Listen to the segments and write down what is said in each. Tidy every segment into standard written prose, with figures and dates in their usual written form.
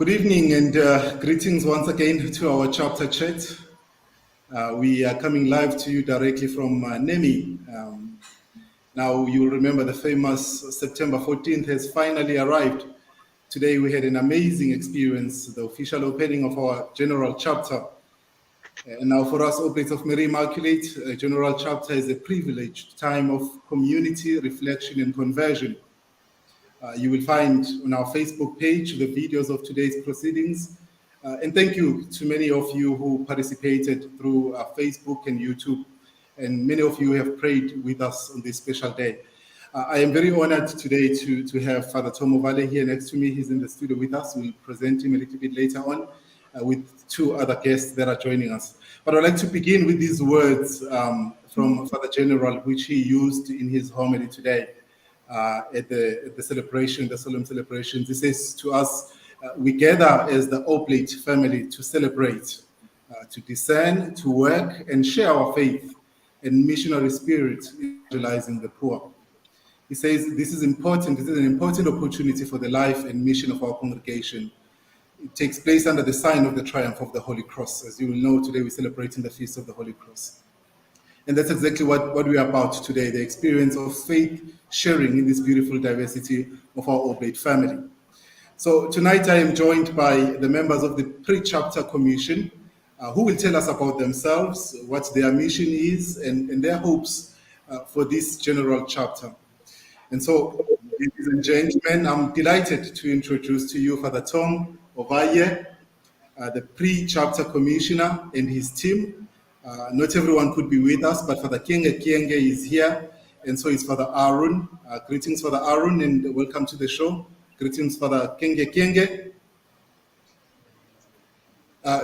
Good evening and greetings once again to our chapter chat. We are coming live to you directly from Nemi. Now you'll remember the famous September 14th has finally arrived. Today we had an amazing experience, the official opening of our general chapter. And now for us, Oblates of Mary Immaculate, a general chapter is a privileged time of community reflection and conversion. You will find on our Facebook page the videos of today's proceedings. And thank you to many of you who participated through Facebook and YouTube. And many of you have prayed with us on this special day. I am very honored today to have Father Tom Ovalle here next to me. He's in the studio with us. We'll present him a little bit later on with two other guests that are joining us. But I'd like to begin with these words from Father General, which he used in his homily today. At the celebration, the solemn celebrations. He says to us, we gather as the Oblate family to celebrate, to discern, to work, and share our faith and missionary spirit in evangelizing the poor. He says this is important. This is an important opportunity for the life and mission of our congregation. It takes place under the sign of the triumph of the Holy Cross. As you will know, today we're celebrating the Feast of the Holy Cross. And that's exactly what we are about today, the experience of faith sharing in this beautiful diversity of our Oblate family. So tonight I am joined by the members of the Pre-chapter Commission who will tell us about themselves, what their mission is, and their hopes for this general chapter. And so, ladies and gentlemen, I'm delighted to introduce to you Father Tom Ovalle, the Pre-chapter Commissioner and his team. Not everyone could be with us, but Father Kienge-Kienge is here, and so is Father Arun. Greetings, Father Arun, and welcome to the show. Greetings, Father Kienge-Kienge.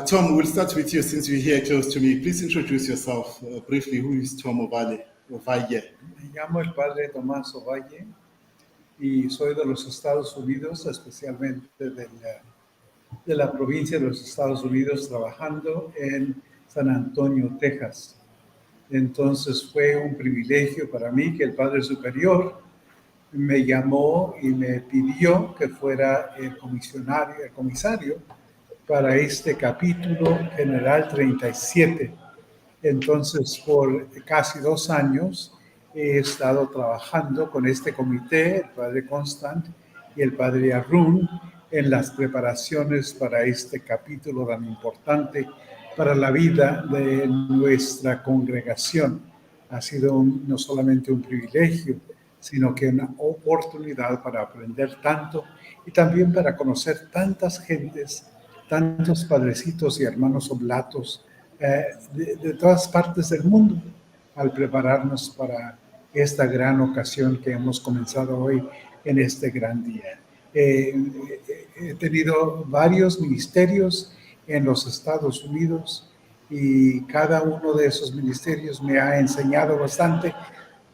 Tom, we'll start with you since you're here close to me. Please introduce yourself briefly. Who is Tom Ovalle? Me llamo el Padre Tomás Ovalle y soy de los Estados Unidos, especialmente de la provincia de los Estados Unidos, trabajando en San Antonio, Texas. Entonces fue un privilegio para mí que el Padre Superior me llamó y me pidió que fuera el comisario para este capítulo general 37. Entonces por casi 2 años he estado trabajando con este comité, el Padre Constant y el Padre Arun, en las preparaciones para este capítulo tan importante para la vida de nuestra congregación. Ha sido no solamente un privilegio, sino que una oportunidad para aprender tanto y también para conocer tantas gentes, tantos padrecitos y hermanos oblatos de todas partes del mundo, al prepararnos para esta gran ocasión que hemos comenzado hoy en este gran día. He tenido varios ministerios en los Estados Unidos y cada uno de esos ministerios me ha enseñado bastante,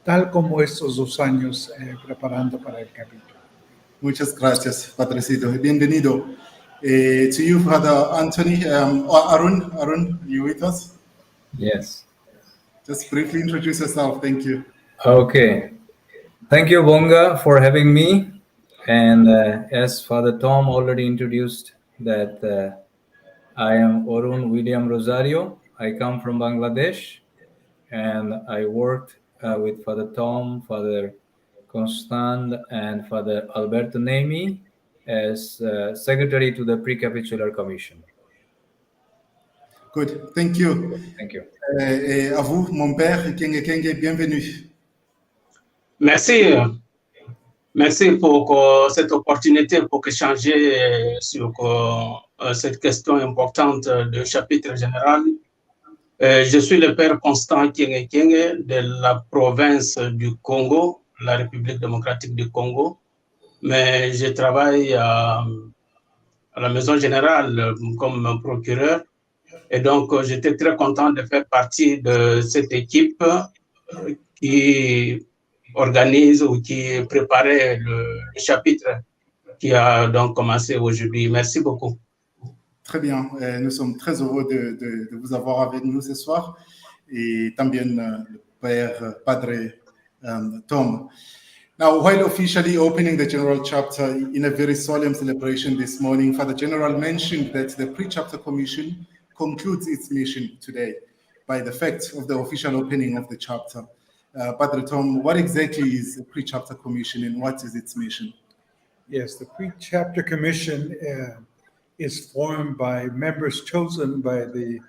tal como estos 2 años preparando para el capítulo. Muchas gracias, Padrecito. Bienvenido. To you, Father Anthony. Arun, are you with us? Yes. Just briefly introduce yourself. Thank you. Okay. Thank you, Bonga, for having me. And as Father Tom already introduced, that I am Arun William Rozario. I come from Bangladesh, and I worked with Father Tom, Father Constant, and Father Alberto Nemi as secretary to the Pre-capitular Commission. Good, thank you. Thank you. À vous, mon père, Kienge-Kienge, bienvenue. Merci. Merci pour cette opportunité pour échanger sur cette question importante du chapitre général. Je suis le père Constant Kienge-Kienge de la province du Congo, la République démocratique du Congo, mais je travaille à la Maison générale comme procureur, et donc j'étais très content de faire partie de cette équipe qui organise ou qui préparait le chapitre qui a donc commencé aujourd'hui. Merci beaucoup. Très bien, nous sommes très heureux de vous avoir avec nous ce soir et también le Père Padre Tom. Now, while officially opening the General Chapter in a very solemn celebration this morning, Father General mentioned that the Pre-chapter Commission concludes its mission today by the fact of the official opening of the chapter. Padre Tom, what exactly is the Pre-chapter Commission and what is its mission? Yes, the Pre-chapter Commission is formed by members chosen by the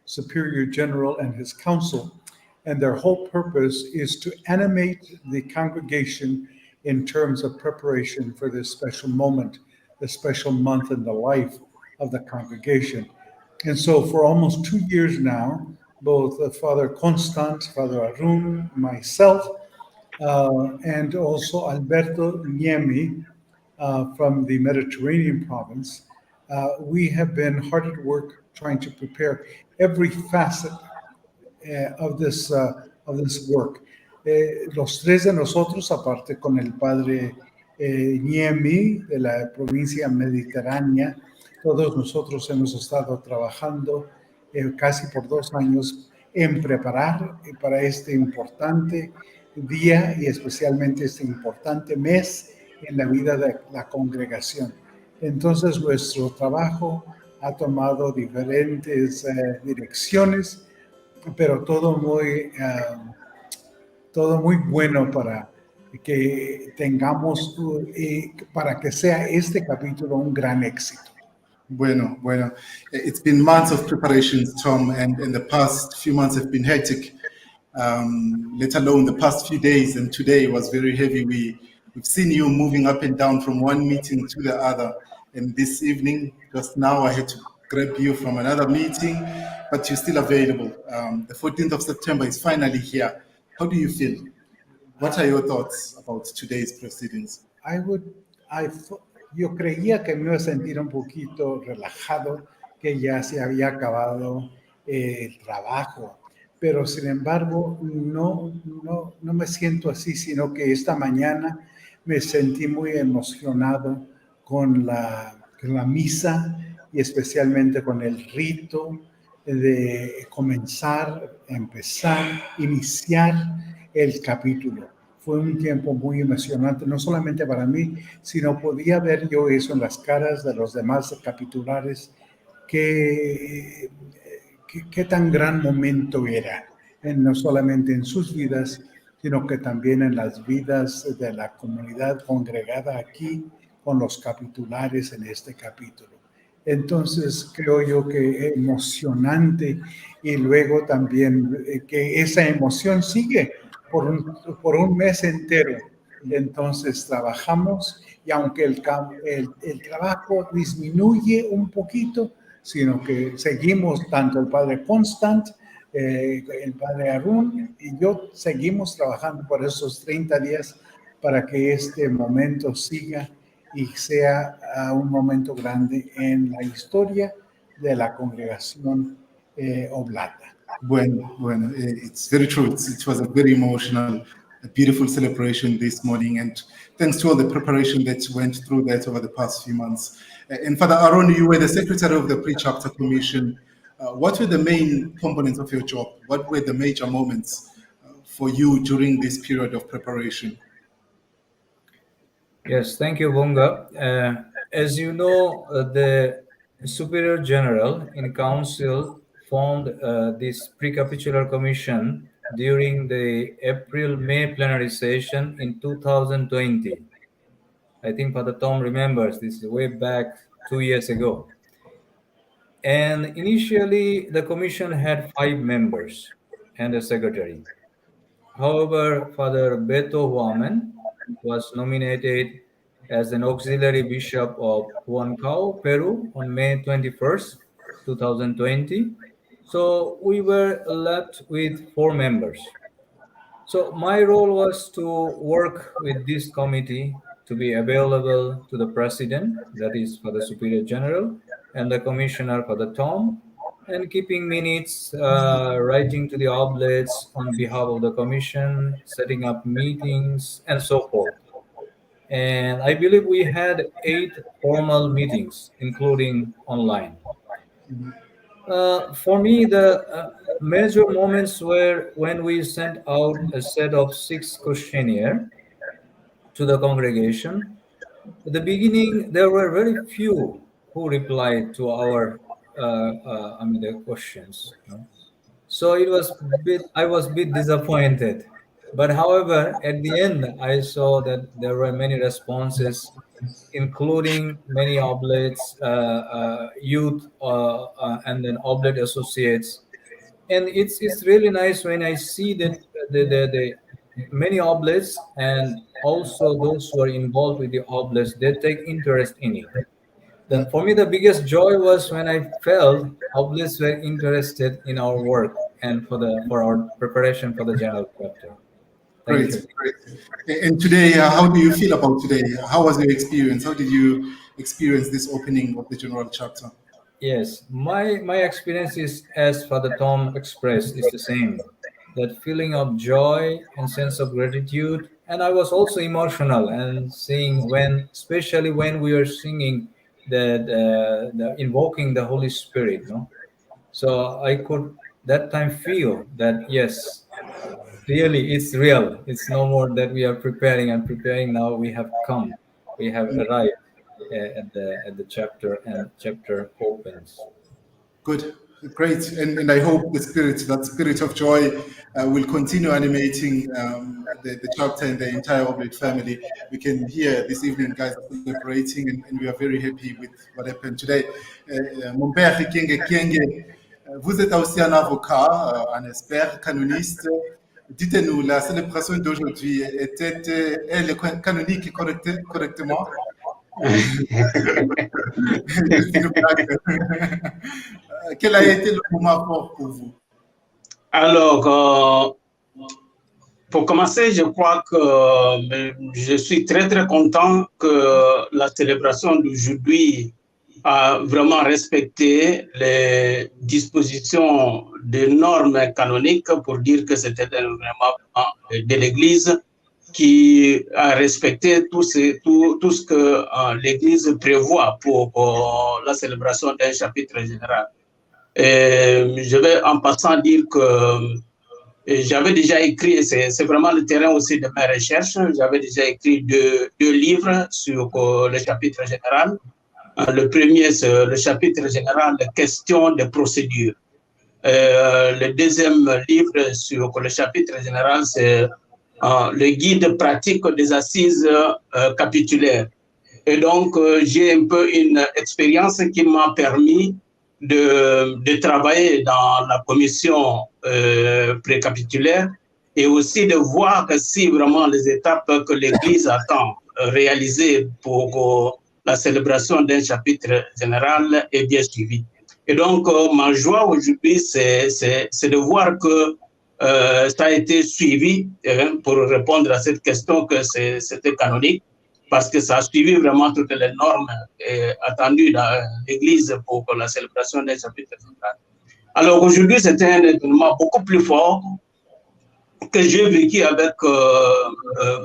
Superior General and his council, and their whole purpose is to animate the congregation in terms of preparation for this special moment, the special month in the life of the congregation. And so for almost 2 years now, both Father Constant, Father Arun, myself, and also Alberto Niemi from the Mediterranean province, we have been hard at work trying to prepare every facet of this work. Los tres de nosotros, aparte con el padre Niemi de la provincia mediterránea, todos nosotros hemos estado trabajando casi por 2 años en preparar para este importante día y especialmente este importante mes en la vida de la congregación. Entonces nuestro trabajo ha tomado diferentes direcciones, pero todo muy bueno para que tengamos, para que sea este capítulo un gran éxito. Bueno. It's been months of preparations, Tom, and the past few months have been hectic, let alone the past few days, and today was very heavy. We've seen you moving up and down from one meeting to the other, and this evening, just now, I had to grab you from another meeting, but you're still available. The 14th of September is finally here. How do you feel? What are your thoughts about today's proceedings? Yo creía que me iba a sentir un poquito relajado, que ya se había acabado el trabajo, pero sin embargo no me siento así, sino que esta mañana me sentí muy emocionado con la misa y especialmente con el rito de iniciar el capítulo. Fue un tiempo muy emocionante, no solamente para mí, sino podía ver yo eso en las caras de los demás capitulares, qué tan gran momento era, no solamente en sus vidas, sino que también en las vidas de la comunidad congregada aquí con los capitulares en este capítulo. Entonces creo yo que emocionante, y luego también que esa emoción sigue por un mes entero. Entonces trabajamos, y aunque el trabajo disminuye un poquito, sino que seguimos, tanto el padre Constant, el padre Arun y yo seguimos trabajando por esos 30 días para que este momento siga y sea un momento grande en la historia de la congregación oblata. Bueno, it's very true. It was a very emotional, a beautiful celebration this morning, and thanks to all the preparation that went through that over the past few months. And Father Arun, you were the secretary of the Pre-chapter Commission. What were the main components of your job? What were the major moments for you during this period of preparation? Yes, thank you, Bonga. As you know, the Superior General in Council formed this Pre-capitular Commission during the April-May plenary session in 2020. I think Father Tom remembers this is way back 2 years ago. And initially, the commission had 5 members and a secretary. However, Father Beto Huaman was nominated as an auxiliary bishop of Huancao, Peru on May 21st, 2020. So we were left with 4 members. So my role was to work with this committee to be available to the president, that is for the Superior General, and the commissioner for the Tom, and keeping minutes, writing to the oblates on behalf of the commission, setting up meetings, and so forth. And I believe we had 8 formal meetings, including online. For me, the major moments were when we sent out a set of 6 questionnaires to the congregation. At the beginning, there were very few who replied to our, the questions. So I was a bit disappointed. But however, at the end, I saw that there were many responses, including many oblates, youth, and then oblate associates. And it's really nice when I see that the many oblates and also those who are involved with the oblates, they take interest in it. For me, the biggest joy was when I felt oblates were interested in our work and for our preparation for the general chapter. Thank you. Great. And today, how do you feel about today? How was your experience? How did you experience this opening of the general chapter? Yes, my experience is, as Father Tom expressed, is the same. That feeling of joy and sense of gratitude, and I was also emotional and seeing especially when we were singing the invoking the Holy Spirit, no. So I could that time feel that yes, really it's real. It's no more that we are preparing and preparing. Now we have come, we have arrived at the chapter, and chapter opens. Good, great, and I hope that spirit of joy will continue animating the chapter and the entire Oblate family. We can hear this evening, guys, are celebrating, and we are very happy with what happened today. Mon père Kienge-Kienge, vous êtes aussi un avocat, un expert, canoniste. Dites-nous, la célébration d'aujourd'hui était canonique correctement? Quel a été le moment fort pour vous? Alors, pour commencer, je crois que je suis très content que la célébration d'aujourd'hui a vraiment respecté les dispositions des normes canoniques pour dire que c'était vraiment de l'Église qui a respecté tout ce que l'Église prévoit pour la célébration d'un chapitre général. Et je vais en passant dire que j'avais déjà écrit, c'est vraiment le terrain aussi de mes recherches, j'avais déjà écrit deux livres sur le chapitre général. Le premier, c'est le chapitre général, questions de procédure. Le deuxième livre sur le chapitre général, c'est le guide pratique des assises capitulaires. Et donc, j'ai un peu une expérience qui m'a permis de travailler dans la commission pré-capitulaire et aussi de voir que si vraiment les étapes que l'Église attend réalisées pour la célébration d'un chapitre général est bien suivie. Et donc, ma joie aujourd'hui, c'est de voir que ça a été suivi, pour répondre à cette question, que c'était canonique, parce que ça a suivi vraiment toutes les normes attendues dans l'Église pour la célébration d'un chapitre général. Alors aujourd'hui, c'était un événement beaucoup plus fort que j'ai vécu avec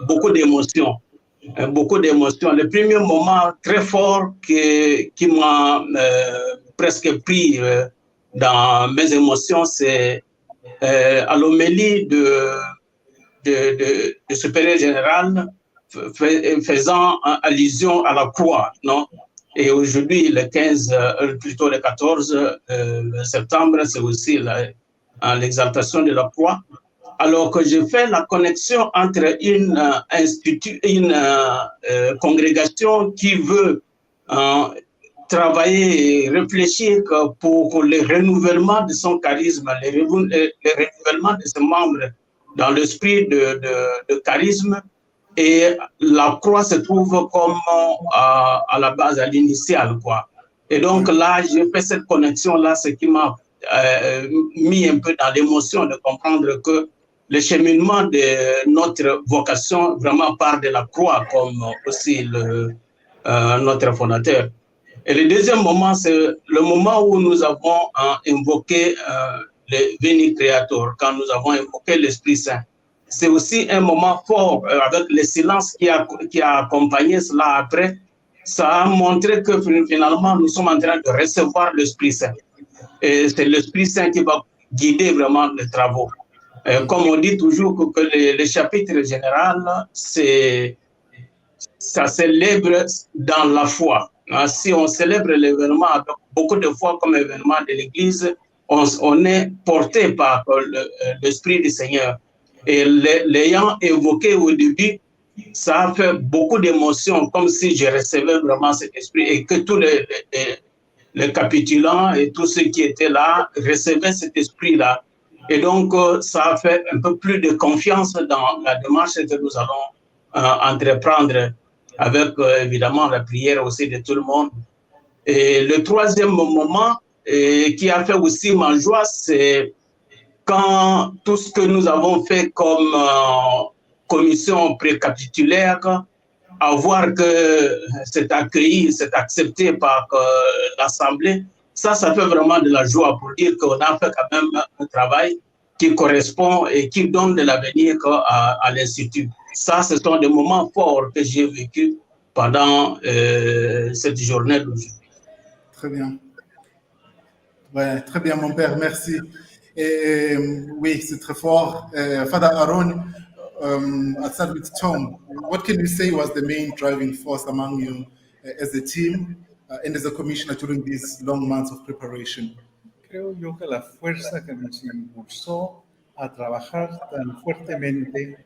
beaucoup d'émotions. Le premier moment très fort qui m'a presque pris dans mes émotions, c'est à l'homélie de supérieur général faisant allusion à la croix, non? Et aujourd'hui, le 14 septembre, c'est aussi l'exaltation de la croix. Alors que je fais la connexion entre une congrégation qui veut travailler et réfléchir pour le renouvellement de son charisme, le renouvellement de ses membres dans l'esprit de charisme, et la croix se trouve comme à la base, à l'initiale, quoi. Et donc là, j'ai fait cette connexion-là, ce qui m'a mis un peu dans l'émotion de comprendre que le cheminement de notre vocation vraiment part de la croix, comme aussi notre fondateur. Et le deuxième moment, c'est le moment où nous avons invoqué le Veni Creator, quand nous avons invoqué l'Esprit Saint. C'est aussi un moment fort, avec le silence qui a accompagné cela après. Ça a montré que finalement, nous sommes en train de recevoir l'Esprit Saint. Et c'est l'Esprit Saint qui va guider vraiment les travaux. Comme on dit toujours que le chapitre général, c'est ça célèbre dans la foi. Si on célèbre l'événement avec beaucoup de foi comme événement de l'Église, on est porté par l'Esprit du Seigneur. Et l'ayant évoqué au début, ça a fait beaucoup d'émotions, comme si je recevais vraiment cet esprit et que tous les capitulants et tous ceux qui étaient là recevaient cet esprit-là. Et donc, ça a fait un peu plus de confiance dans la démarche que nous allons entreprendre avec évidemment la prière aussi de tout le monde. Et le troisième moment qui a fait aussi ma joie, c'est quand tout ce que nous avons fait comme commission pré-capitulaire, à voir que c'est accueilli, c'est accepté par l'Assemblée, ça fait vraiment de la joie pour dire qu'on a fait quand même un travail qui correspond et qui donne de l'avenir à l'Institut. Ça, ce sont des moments forts que j'ai vécu pendant cette journée d'aujourd'hui. Très bien. Ouais, très bien, mon père, merci. Et oui, c'est très fort. Father Arun, I'll start with Tom. What can you say was the main driving force among you as a team and as a commissioner during these long months of preparation? Creo yo que la fuerza que nos impulsó a trabajar tan fuertemente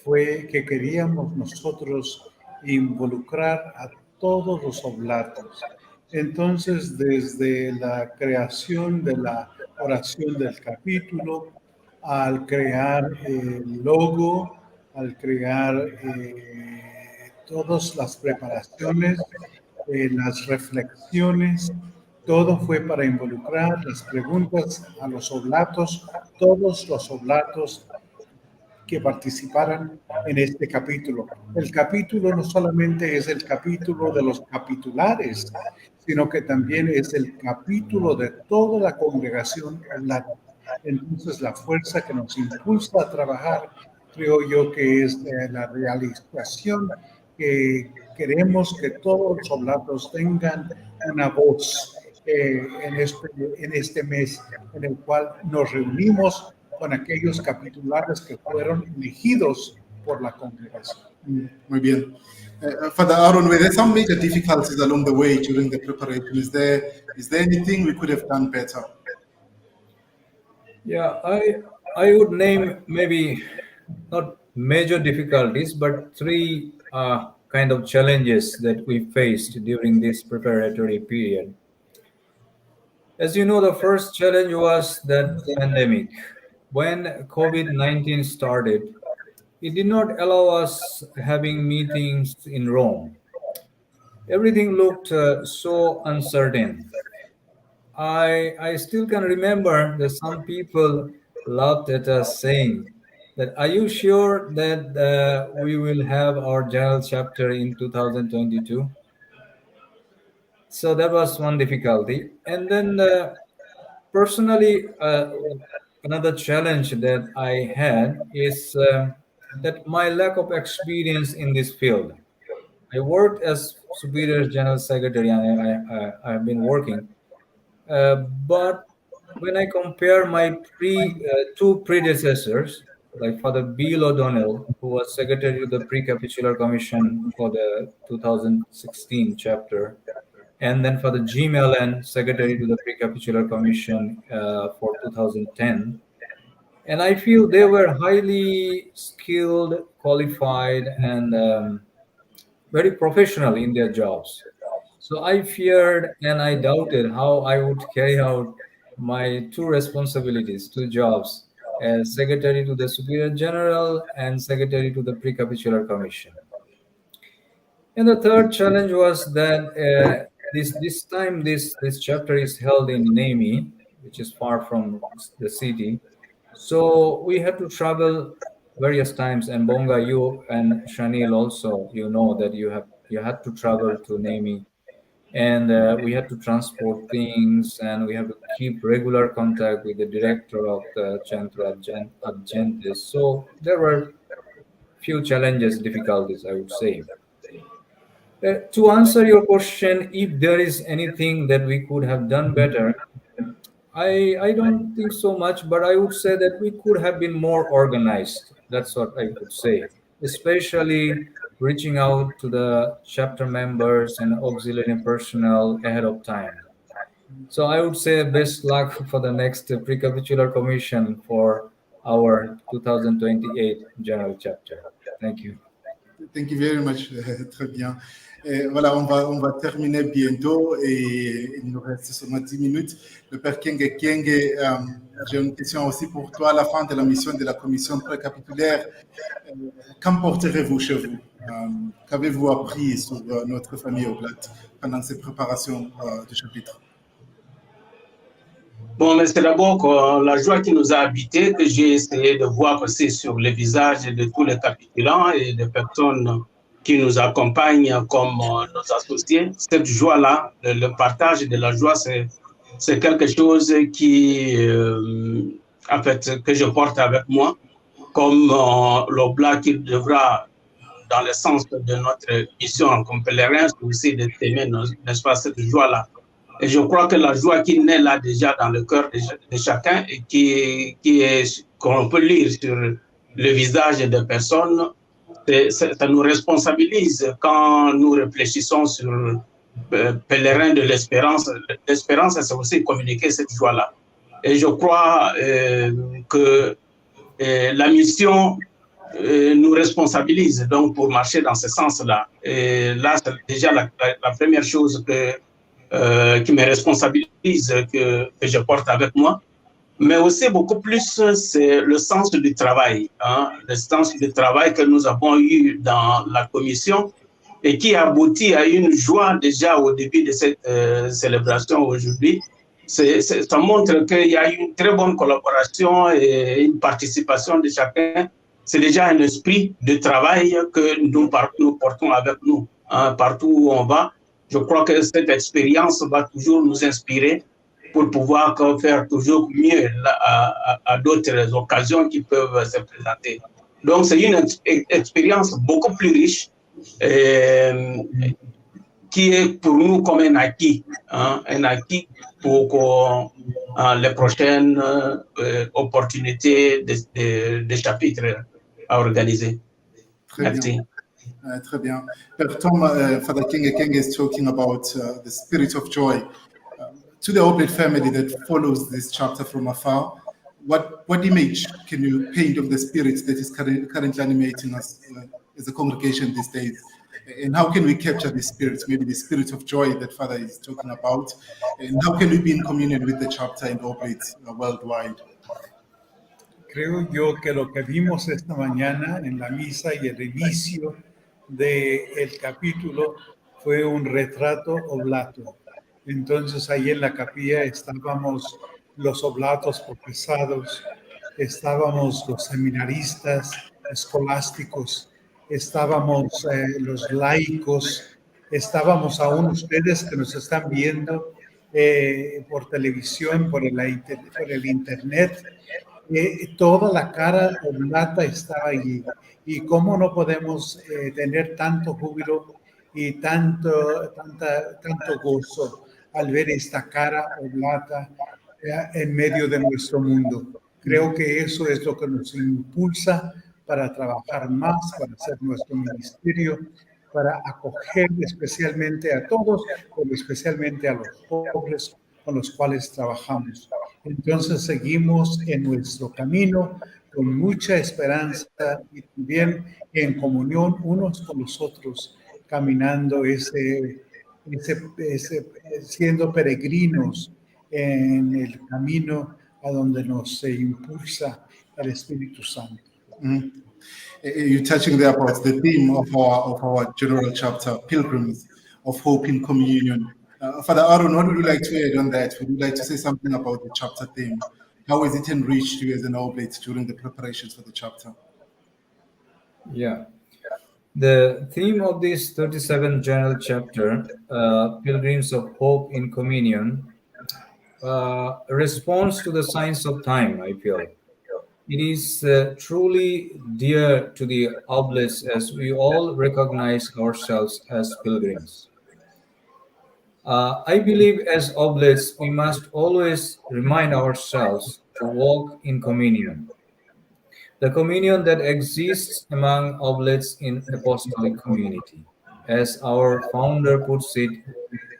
fue que queríamos nosotros involucrar a todos los oblatos. Entonces, desde la creación de la oración del capítulo, al crear el logo, al crear todas las preparaciones, las reflexiones, todo fue para involucrar las preguntas a los oblatos, todos los oblatos que participaran en este capítulo. El capítulo no solamente es el capítulo de los capitulares, sino que también es el capítulo de toda la congregación oblata. Entonces, la fuerza que nos impulsa a trabajar, creo yo que es la realización que queremos que todos los oblatos tengan una voz en este mes, en el cual nos reunimos con aquellos capitulares que fueron elegidos por la congregación. Muy bien. Father Arun, were there some major difficulties along the way during the preparation? Is there anything we could have done better? Yeah, I would name maybe not major difficulties, but three kind of challenges that we faced during this preparatory period. As you know, the first challenge was that pandemic. When COVID-19 started, it did not allow us having meetings in Rome. Everything looked so uncertain. I still can remember that some people laughed at us saying that, are you sure that we will have our general chapter in 2022? So that was one difficulty. And then personally, another challenge that I had is that my lack of experience in this field. I worked as Superior General Secretary and I have been working. But when I compare my two predecessors, like Father Bill O'Donnell, who was Secretary to the Pre-capitular Commission for the 2016 chapter, and then Father Jim Allen, Secretary to the Pre-capitular Commission for 2010. And I feel they were highly skilled, qualified, and very professional in their jobs. So I feared and I doubted how I would carry out my two responsibilities, two jobs, as Secretary to the Superior General and Secretary to the Pre-capitular Commission. And the third challenge was that this time this chapter is held in Nemi, which is far from the city. So we had to travel various times, and Bonga, you and Shanil also, you know that you had to travel to Nemi, and we had to transport things, and we had to keep regular contact with the director of the Centro Argentis. So there were few challenges, difficulties, I would say. To answer your question, if there is anything that we could have done better, I don't think so much, but I would say that we could have been more organized. That's what I could say. Especially reaching out to the chapter members and auxiliary personnel ahead of time. So I would say best luck for the next Pre-capitular Commission for our 2028 General Chapter. Thank you. Thank you very much. Très bien. Et voilà, on va terminer bientôt et il nous reste seulement 10 minutes. Le Père Kienge-Kienge, j'ai une question aussi pour toi. À la fin de la mission de la Commission pré-capitulaire, qu'emporterez-vous chez vous? Qu'avez-vous appris sur notre famille Oblate pendant ces préparations du chapitre? Bon, mais c'est d'abord la joie qui nous a habités, que j'ai essayé de voir aussi sur les visages de tous les capitulants et des personnes qui nous accompagnent comme nos associés. Cette joie-là, le partage de la joie, c'est quelque chose qui, en fait, que je porte avec moi, comme l'oblat qui devra, dans le sens de notre mission comme pèlerin, aussi de t'aimer, n'est-ce pas, cette joie-là. Et je crois que la joie qui naît là déjà dans le cœur de chacun et qu'on peut lire sur le visage des personnes, ça nous responsabilise quand nous réfléchissons sur pèlerin de l'espérance. L'espérance, c'est aussi communiquer cette joie-là. Et je crois que la mission nous responsabilise donc pour marcher dans ce sens-là. Et là, c'est déjà la première chose qui me responsabilise, que je porte avec moi. Mais aussi beaucoup plus, c'est le sens du travail, hein, le sens du travail que nous avons eu dans la commission et qui aboutit à une joie déjà au début de cette célébration aujourd'hui. Ça montre qu'il y a une très bonne collaboration et une participation de chacun. C'est déjà un esprit de travail que nous portons avec nous, hein, partout où on va. Je crois que cette expérience va toujours nous inspirer pour pouvoir faire toujours mieux à d'autres occasions qui peuvent se présenter. Donc, c'est une expérience beaucoup plus riche qui est pour nous comme un acquis, hein, un acquis pour les prochaines opportunités de chapitres à organiser. Merci. Très bien. Tom, Father Kienge-Kienge is talking about the spirit of joy. To the Oblate family that follows this chapter from afar, what image can you paint of the spirit that is currently animating us as a congregation these days? And how can we capture this spirit, maybe the spirit of joy that Father is talking about? And how can we be in communion with the chapter and Oblate worldwide? Creo yo que lo que vimos esta mañana en la misa y el inicio del capítulo fue un retrato oblato. Entonces ahí en la capilla estábamos los oblatos profesados, estábamos los seminaristas escolásticos, estábamos los laicos, estábamos aún ustedes que nos están viendo por televisión, por el internet. Toda la cara oblata estaba allí. Y cómo no podemos tener tanto júbilo y tanto gozo al ver esta cara oblata en medio de nuestro mundo. Creo que eso es lo que nos impulsa para trabajar más, para hacer nuestro ministerio, para acoger especialmente a todos, pero especialmente a los pobres con los cuales trabajamos. Entonces seguimos en nuestro camino con mucha esperanza y también en comunión unos con los otros, caminando siendo peregrinos en el camino a donde nos impulsa el Espíritu Santo. Mm-hmm. You're touching there about the theme of our general chapter, Pilgrims of Hope in Communion. Father Arun, what would you like to add on that? Would you like to say something about the chapter theme? How has it enriched you as an oblate during the preparations for the chapter? Yeah. The theme of this 37th general chapter, Pilgrims of Hope in Communion, responds to the signs of time, I feel. It is truly dear to the oblates as we all recognize ourselves as pilgrims. I believe as oblates, we must always remind ourselves to walk in communion. the communion that exists among oblates in apostolic community. As our founder puts it,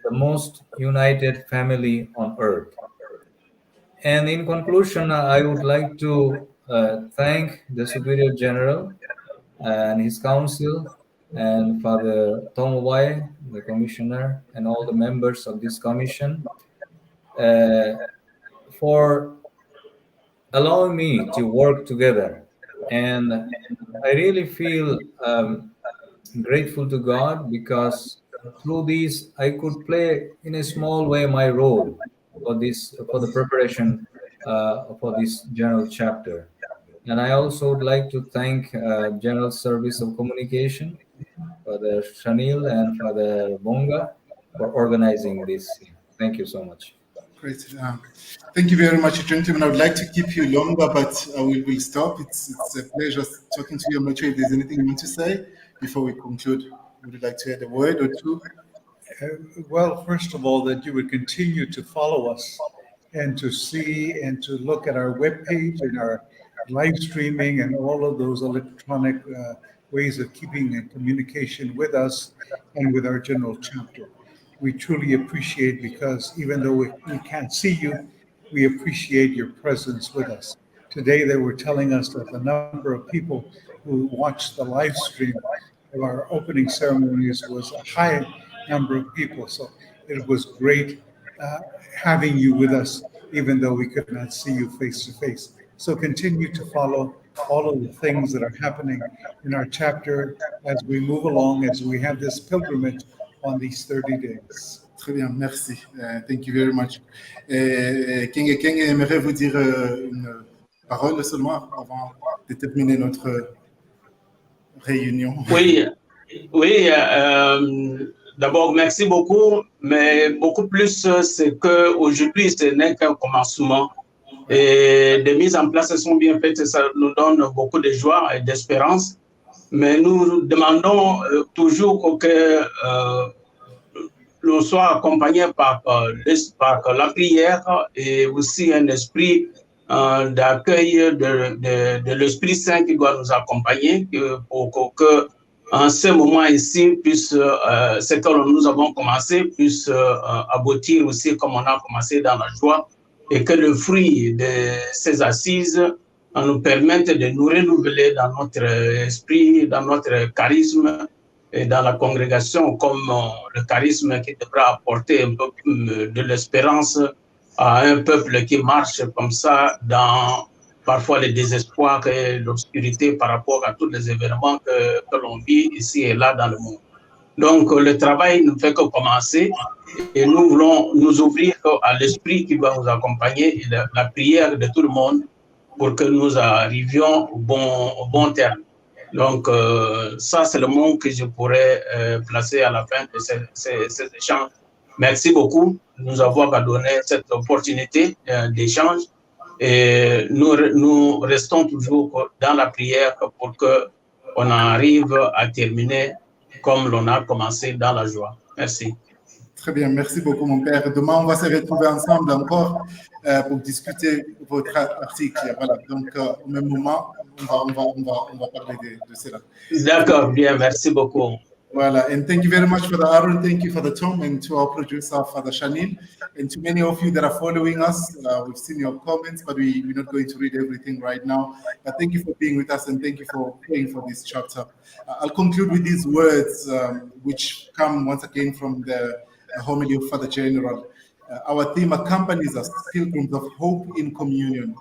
the most united family on earth. And in conclusion, I would like to thank the Superior General and his council, and Father Tom Ovalle, the commissioner, and all the members of this commission uh, for allowing me to work together. And I really feel grateful to God because through these I could play in a small way my role for the preparation for this general chapter. And I also would like to thank General Service of Communication, Father Shanil and Father Bonga, for organizing this. Thank you so much. Great. Thank you very much, gentlemen. I would like to keep you longer, but we'll stop. It's a pleasure talking to you. I'm not sure if there's anything you want to say before we conclude. Would you like to add a word or two? Well, first of all, that you would continue to follow us and to see and to look at our webpage and our live streaming and all of those electronic ways of keeping in communication with us and with our general chapter. We truly appreciate, because even though we can't see you, we appreciate your presence with us. Today they were telling us that the number of people who watched the live stream of our opening ceremonies was a high number of people. So it was great having you with us, even though we could not see you face to face. So continue to follow all of the things that are happening in our chapter as we move along, as we have this pilgrimage on these 30 days. Très bien, merci. Thank you very much. Kienge-Kienge aimerait vous dire une parole seulement avant de terminer notre réunion. Oui, d'abord, merci beaucoup, mais beaucoup plus, c'est qu'aujourd'hui, ce n'est qu'un commencement. Et des mises en place sont bien faites, ça nous donne beaucoup de joie et d'espérance. Mais nous demandons toujours que l'on soit accompagné par la prière et aussi un esprit d'accueil de l'Esprit Saint qui doit nous accompagner pour que en ce moment ici, puisse, ce que nous avons commencé puisse aboutir aussi comme on a commencé dans la joie, et que le fruit de ces assises nous permette de nous renouveler dans notre esprit, dans notre charisme et dans la congrégation, comme le charisme qui devra apporter un peu de l'espérance à un peuple qui marche comme ça dans parfois le désespoir et l'obscurité par rapport à tous les événements que l'on vit ici et là dans le monde. Donc le travail ne fait que commencer et nous voulons nous ouvrir à l'esprit qui doit nous accompagner et la prière de tout le monde pour que nous arrivions au bon terme. Donc ça c'est le mot que je pourrais placer à la fin de ces échanges. Merci beaucoup de nous avoir donné cette opportunité d'échange. Et nous restons toujours dans la prière pour qu'on arrive à terminer comme l'on a commencé dans la joie. Merci. Très bien, merci beaucoup mon père. Demain, on va se retrouver ensemble encore pour discuter votre article. Voilà, donc au même moment, on va parler de cela. D'accord, bien, merci beaucoup. Voilà, and thank you very much for the Arun, thank you for the Tom, and to our producer, Father Shanil, and to many of you that are following us. We've seen your comments, but we're not going to read everything right now. But thank you for being with us, and thank you for praying for this chapter. I'll conclude with these words, which come once again from the homily of Father General. Our theme accompanies us, pilgrims of hope in communion.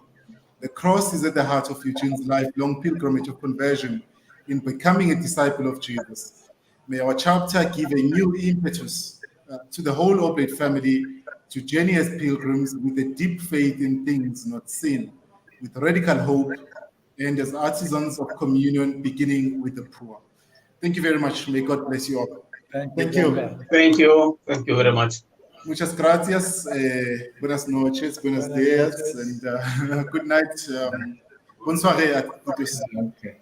The cross is at the heart of Eugene's lifelong pilgrimage of conversion in becoming a disciple of Jesus. May our chapter give a new impetus to the whole Oblate family to journey as pilgrims with a deep faith in things not seen, with radical hope, and as artisans of communion, beginning with the poor. Thank you very much. May God bless you all. Thank you. Thank you. Thank you very much. Muchas gracias. Buenas noches, buenos días, and good night. Bonne soirée à tous. Okay.